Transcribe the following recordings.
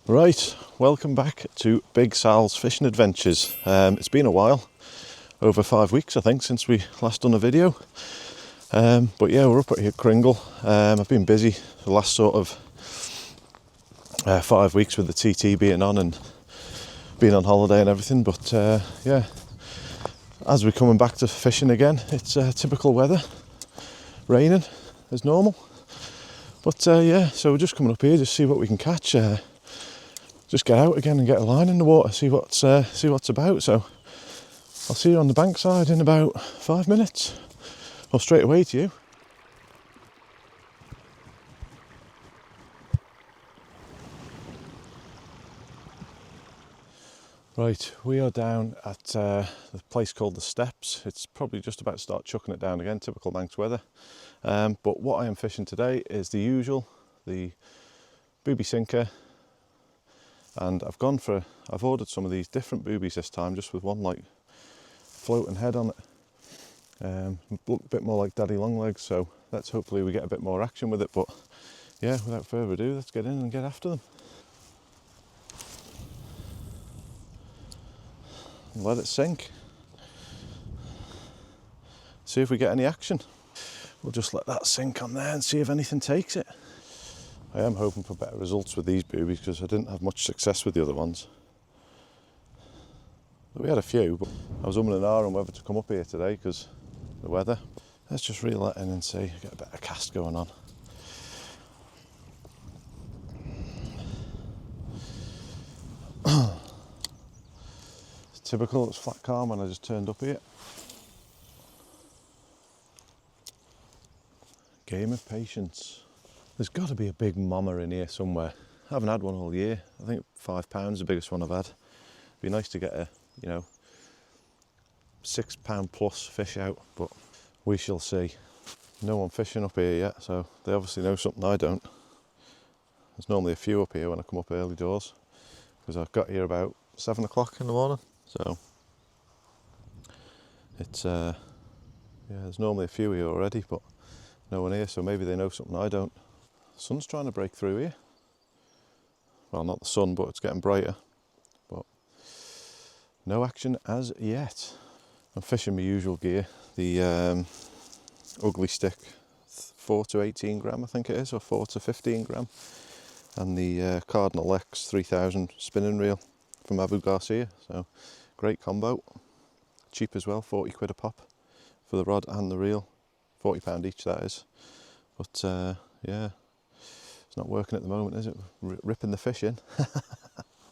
Right, welcome back to Big Sal's Fishing Adventures. It's been a while, over 5 weeks I think since we last done a video. But yeah, we're up at Kringle. I've been busy the last sort of 5 weeks with the TT being on and being on holiday and everything. But yeah, as we're coming back to fishing again, it's typical weather, raining as normal. But yeah, so we're just coming up here to see what we can catch. Just get out again and get a line in the water, see what's about. So I'll see you on the bankside in about 5 minutes, or straight away to you. Right, we are down at the place called the Steps. It's probably just about to start chucking it down again, typical Manx weather. But what I am fishing today is the usual, the booby sinker. And I've ordered some of these different boobies this time, just with one like floating head on it. Look a bit more like Daddy Longlegs, so let's hopefully we get a bit more action with it. But yeah, without further ado, let's get in and get after them. Let it sink. See if we get any action. We'll just let that sink on there and see if anything takes it. I am hoping for better results with these boobies because I didn't have much success with the other ones. We had a few, but I was umming and ahhing whether to come up here today because the weather. Let's just reel that in and see, get a better cast going on. It's typical, it was flat calm when I just turned up here. Game of patience. There's got to be a big mama in here somewhere. I haven't had one all year. I think £5 is the biggest one I've had. It'd be nice to get a, £6 plus fish out, but we shall see. No one fishing up here yet, so they obviously know something I don't. There's normally a few up here when I come up early doors, because I've got here about 7 o'clock in the morning. So it's yeah, there's normally a few here already, but no one here, so maybe they know something I don't. The sun's trying to break through here. Well, not the sun, but it's getting brighter. But no action as yet. I'm fishing my usual gear, the ugly stick, 4 to 18 gram I think it is, or 4 to 15 gram, and the Cardinal X 3000 spinning reel from Abu Garcia. So great combo, cheap as well, 40 quid a pop for the rod and the reel, £40 each that is. But yeah, it's not working at the moment, is it? Ripping the fish in.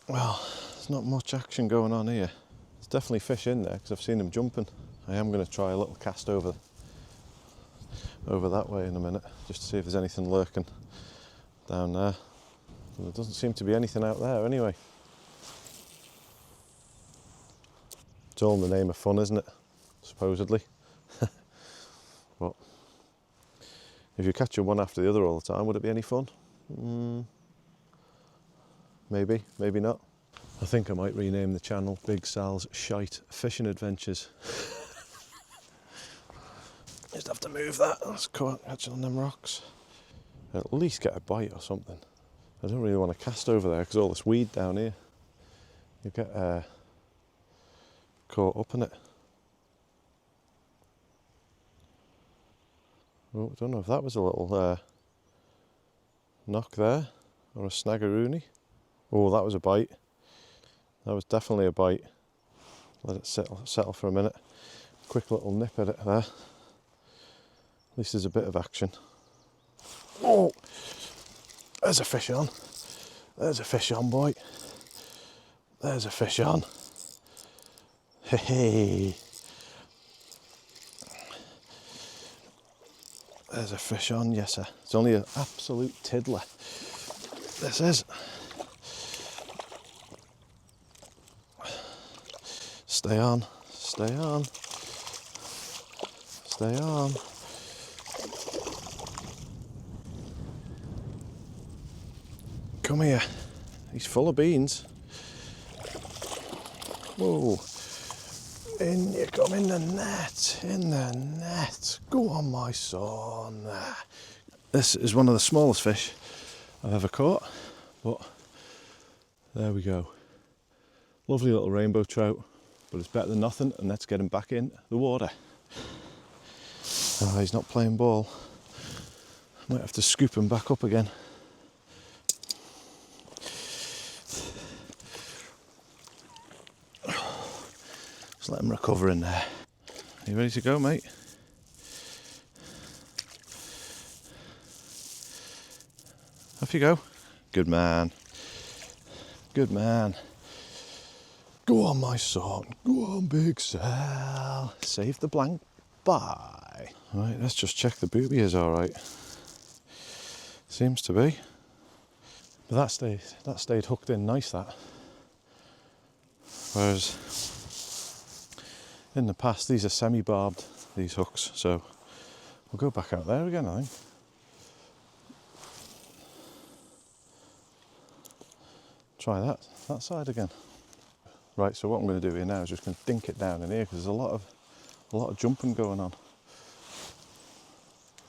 Well, there's not much action going on here. There's definitely fish in there because I've seen them jumping. I am going to try a little cast over that way in a minute, just to see if there's anything lurking down there. There doesn't seem to be anything out there anyway. It's all in the name of fun, isn't it? Supposedly. But if you're catching one after the other all the time, would it be any fun? Maybe, maybe not. I think I might rename the channel Big Sal's Shite Fishing Adventures. Just have to move that. Let's catch on them rocks. At least get a bite or something. I don't really want to cast over there because all this weed down here. You get caught up in it. Oh, I don't know if that was a little knock there or a snaggaroony. Oh, that was a bite. That was definitely a bite. Let it settle for a minute. Quick little nip at it there. At least there's a bit of action. Oh, there's a fish on. There's a fish on, boy. There's a fish on. Hey, hey. There's a fish on, yes sir. It's only an absolute tiddler. This is. Stay on, stay on, stay on. Come here. He's full of beans. Whoa. In you come, in the net, in the net. Go on, my son. This is one of the smallest fish I've ever caught, but There we go. Lovely little rainbow trout, but it's better than nothing, and let's get him back in the water. Oh, he's not playing ball. Might have to scoop him back up again. Just let him recover in there. Are you ready to go, mate? Off you go. Good man. Good man. Go on, my son. Go on, Big Sal. Save the blank. Bye. Right, let's just check the booby is all right. Seems to be. But that stayed hooked in nice, that. Whereas in the past, these are semi-barbed, these hooks. So we'll go back out there again, I think. Try that side again. Right, so what I'm going to do here now is just going to dink it down in here, because there's a lot of jumping going on.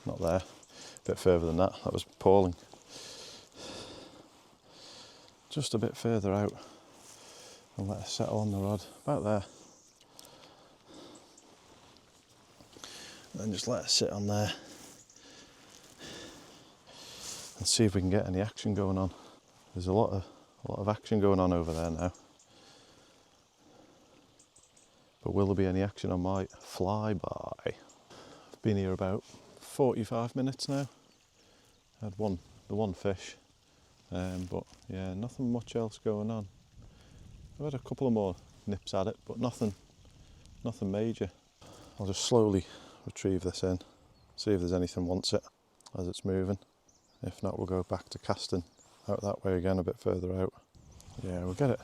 Not there, a bit further than that. That was appalling. Just a bit further out, and let it settle on the rod, about there. And then just let it sit on there, and see if we can get any action going on. There's a lot of action going on over there now. But will there be any action on my flyby? I've been here about 45 minutes now. Had the one fish, but yeah, nothing much else going on. I've had a couple of more nips at it, but nothing major. I'll just slowly retrieve this in, see if there's anything wants it as it's moving. If not, we'll go back to casting out that way again, a bit further out. Yeah, we'll get it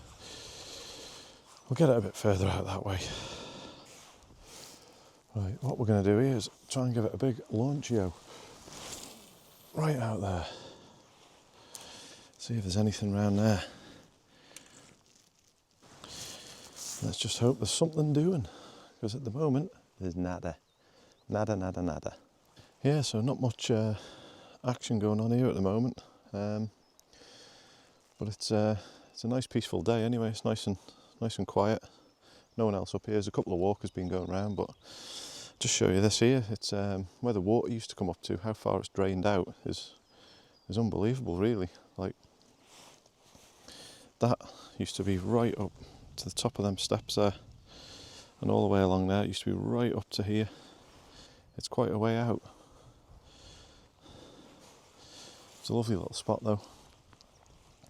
a bit further out that way. Right, what we're going to do here is try and give it a big launchio right out there. See if there's anything around there. Let's just hope there's something doing, because at the moment there's nada. Nada. Yeah, so not much action going on here at the moment. But it's a nice peaceful day anyway. It's nice and quiet. No one else up here. There's a couple of walkers been going around, but just show you this here. It's where the water used to come up to. How far it's drained out is unbelievable, really. Like, that used to be right up to the top of them steps there, and all the way along there. It used to be right up to here. It's quite a way out. It's a lovely little spot though.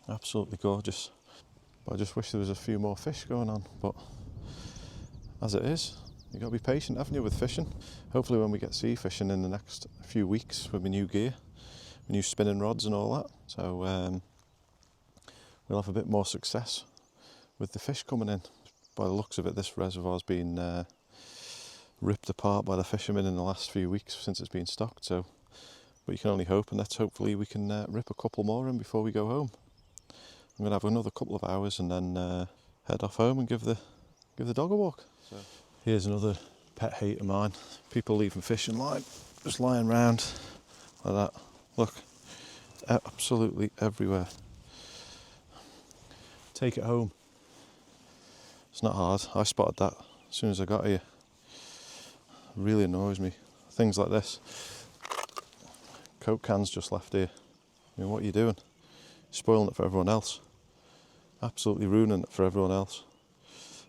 Absolutely gorgeous. But I just wish there was a few more fish going on, but as it is, you've got to be patient, haven't you, with fishing. Hopefully when we get sea fishing in the next few weeks with my new gear, my new spinning rods and all that, so we'll have a bit more success with the fish coming in. By the looks of it, this reservoir's been ripped apart by the fishermen in the last few weeks since it's been stocked, so but you can only hope, and let's hopefully we can rip a couple more in before we go home. I'm going to have another couple of hours and then head off home and give the dog a walk. So here's another pet hate of mine. People leaving fishing line just lying around like that. Look, absolutely everywhere. Take it home. It's not hard. I spotted that as soon as I got here. It really annoys me. Things like this. Coke cans just left here. I mean, what are you doing? Spoiling it for everyone else. Absolutely ruining it for everyone else.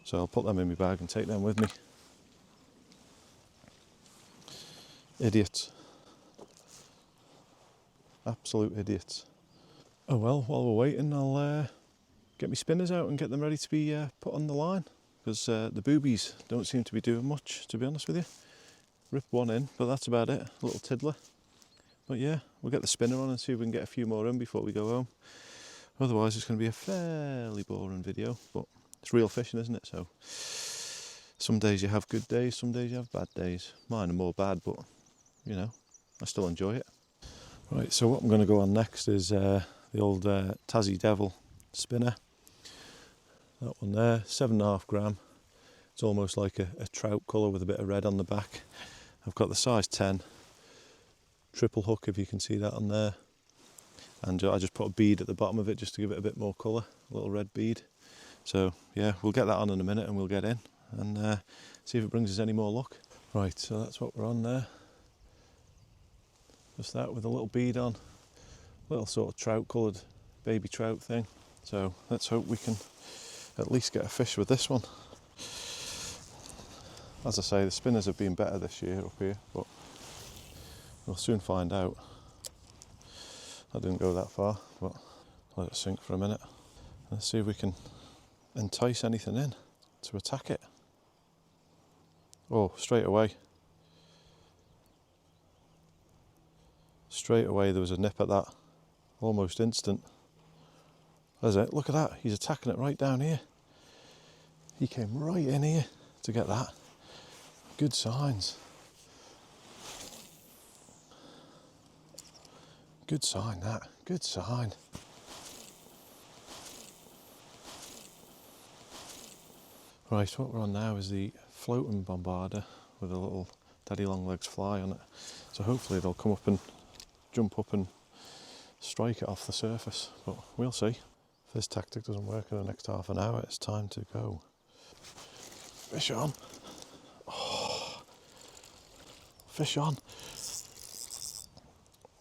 So I'll put them in my bag and take them with me. Idiots. Absolute idiots. Oh well, while we're waiting, I'll get my spinners out and get them ready to be put on the line, because the boobies don't seem to be doing much, to be honest with you. Ripped one in, but that's about it. A little tiddler. But yeah, we'll get the spinner on and see if we can get a few more in before we go home. Otherwise it's going to be a fairly boring video, but it's real fishing, isn't it? So some days you have good days, some days you have bad days. Mine are more bad, but you know, I still enjoy it. Right, so what I'm going to go on next is the old Tassie Devil spinner. That one there, 7.5 gram. It's almost like a trout colour with a bit of red on the back. I've got the size 10 triple hook, if you can see that on there. and I just put a bead at the bottom of it just to give it a bit more colour, a little red bead. So yeah, we'll get that on in a minute and we'll get in and see if it brings us any more luck. Right, so that's what we're on there. Just that with a little bead on, little sort of trout coloured baby trout thing. So let's hope we can at least get a fish with this one. As I say, the spinners have been better this year up here, but we'll soon find out. I didn't go that far, but let it sink for a minute. Let's see if we can entice anything in to attack it. Oh, straight away. Straight away there was a nip at that, almost instant. There's it, look at that, he's attacking it right down here. He came right in here to get that. Good signs. Good sign that, good sign. Right, what we're on now is the floating bombarder with a little daddy long legs fly on it. So hopefully they'll come up and jump up and strike it off the surface, but we'll see. If this tactic doesn't work in the next half an hour, it's time to go. Fish on. Oh. Fish on.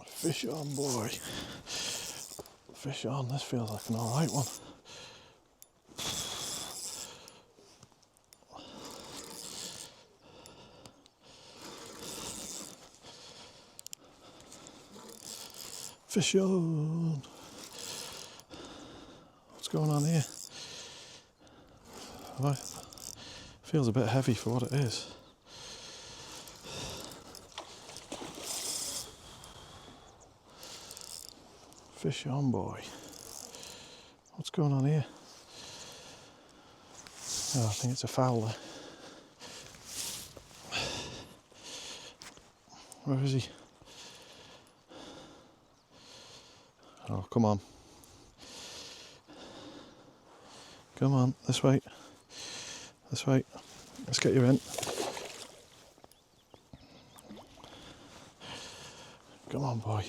Fish on, boy. Fish on, this feels like an alright one. Fish on. What's going on here? Right. Feels a bit heavy for what it is. Fish on, boy. What's going on here? Oh, I think it's a fowler. Where is he? Oh, come on. Come on, this way. This way. Let's get you in. Come on, boy.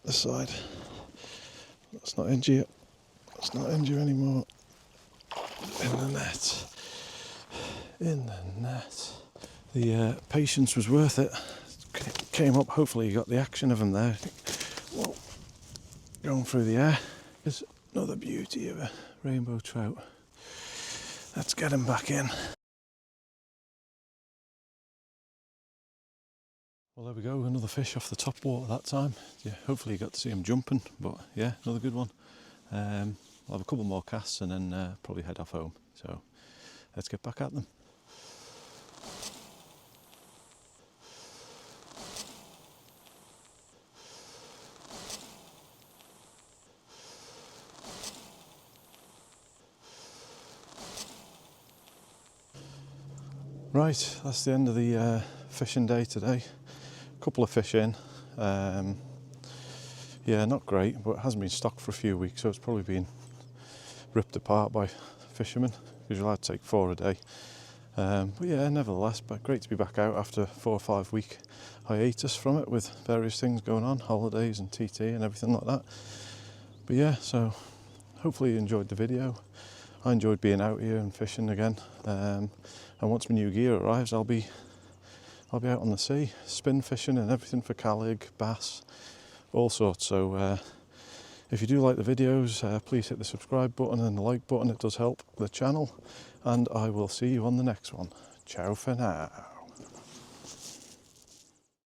This side. Let's not injure you. Let's not injure anymore. In the net. In the net. The patience was worth it. Came up, hopefully you got the action of him there. Whoa. Going through the air. There's another beauty of a rainbow trout. Let's get him back in. Well, there we go, another fish off the top water that time. Yeah, hopefully you got to see him jumping, but yeah, another good one. I'll have a couple more casts and then probably head off home. So let's get back at them. Right, that's the end of the fishing day today. Couple of fish in. Yeah, not great, but it hasn't been stocked for a few weeks, so it's probably been ripped apart by fishermen, because you're allowed to take 4 a day. But yeah, nevertheless, but great to be back out after a 4 or 5 week hiatus from it, with various things going on, holidays and TT and everything like that. But yeah, so hopefully you enjoyed the video. I enjoyed being out here and fishing again. And once my new gear arrives, I'll be out on the sea, spin fishing and everything for calig, bass, all sorts. So if you do like the videos, please hit the subscribe button and the like button. It does help the channel. And I will see you on the next one. Ciao for now.